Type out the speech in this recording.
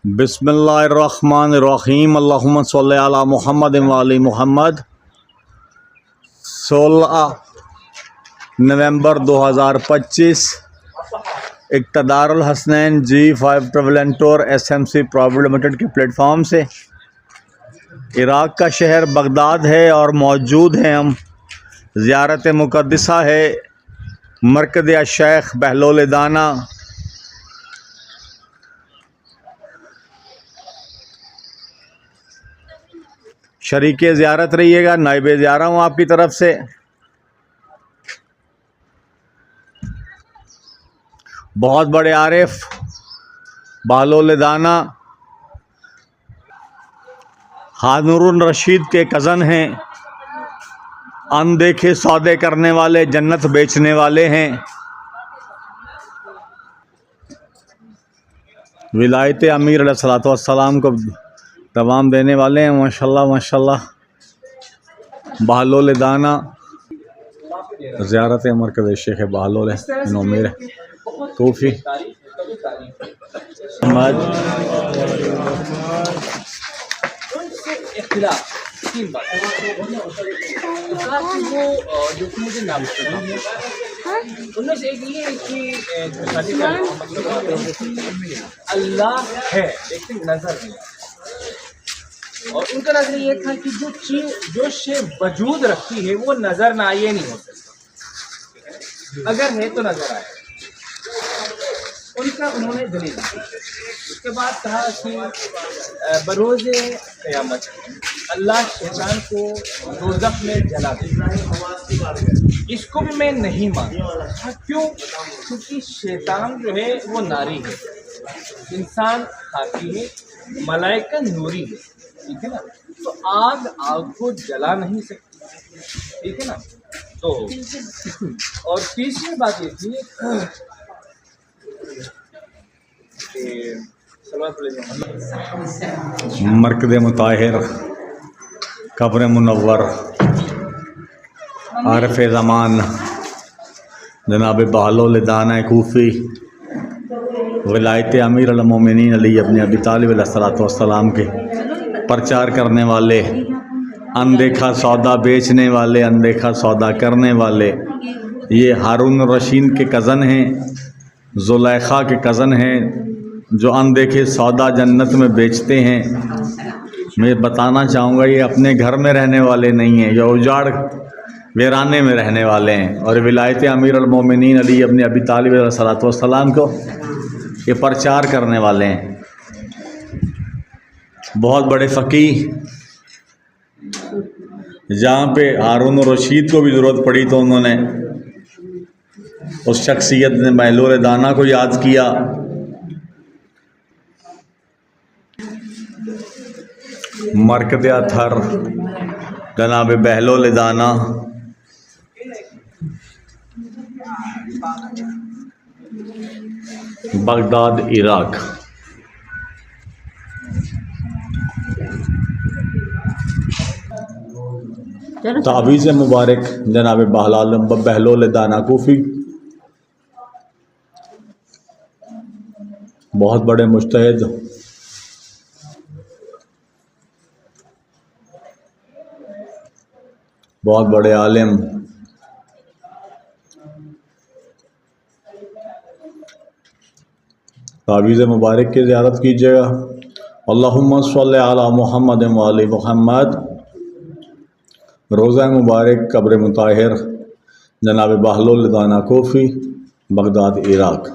بسم اللہ الرحمن الرحیم، اللہم صلی علی محمد وعلی محمد۔ 16 نومبر 2025 اقتدار Alhasnain G5 travel and tour SMC private limited کے پلیٹ فارم سے عراق کا شہر بغداد ہے اور موجود ہیں ہم۔ زیارت مقدسہ ہے مرکز شیخ بہلول دانا۔ شریک زیارت رہیے گا، نائب زیارہ ہوں آپ کی طرف سے۔ بہت بڑے عارف بہلول دانا ہارون رشید کے کزن ہیں، اندیکھے سودے کرنے والے، جنت بیچنے والے ہیں۔ ولایت امیر علیہ الصلوۃ والسلام کو دوام دینے والے ہیں، ماشاءاللہ ماشاءاللہ۔ بہلول دانا زیارت مرکز شیخ بہلول نومیر کوفی ان سے ایک یہ ہے کہ اللہ ہے لیکن نظر نہیں، اور ان کا نظر یہ تھا کہ جو شے وجود رکھتی ہے وہ نظر نہ آئے نہیں ہو سکتا، اگر ہے تو نظر آئے۔ ان کا انہوں نے دلیل دی۔ اس کے بعد کہا کہ بروز قیامت اللہ شیطان کو دوزخ میں جلا دے گا۔ اس کو بھی میں نہیں مانتا۔ کیوں؟ کیونکہ شیطان جو ہے وہ ناری ہے، انسان خاکی ہے، ملائکہ نوری ہے، ٹھیک ہے نا؟ تو آگ کو جلا نہیں سکتی، ٹھیک ہے نا؟ تو اور تیسری بات یہ تھی کہ مرکز مطہر، قبر منور، عارف زمان جناب بہلول دانا کوفی، ولایت امیر المومنین علی ابن ابی طالب علیہ الصلوۃ والسلام کے پرچار کرنے والے، اندیکھا سودا بیچنے والے، اندیکھا سودا کرنے والے۔ یہ ہارون رشید کے کزن ہیں، زلیخا کے کزن ہیں، جو اندیکھے سودا جنت میں بیچتے ہیں۔ میں بتانا چاہوں گا یہ اپنے گھر میں رہنے والے نہیں ہیں، یہ اجاڑ ویرانے میں رہنے والے ہیں، اور ولایت امیر المومنین علی ابن ابی طالب علیہ الصلوۃ والسلام کو یہ پرچار کرنے والے ہیں۔ بہت بڑے فقیہ، جہاں پہ ہارون رشید کو بھی ضرورت پڑی تو انہوں نے اس شخصیت نے بہلول دانا کو یاد کیا۔ مرکز اطہر جناب بہلول دانا، بغداد عراق۔ تعویذ مبارک جناب بہلول دانا کوفی، بہت بڑے مجتہد، بہت بڑے عالم۔ تعویذ مبارک کی زیارت کیجیے گا۔ اللہم صلی علی محمد وعلی محمد۔ روضہ مبارک قبر مطہر جناب بہلول دانا کوفی، بغداد عراق۔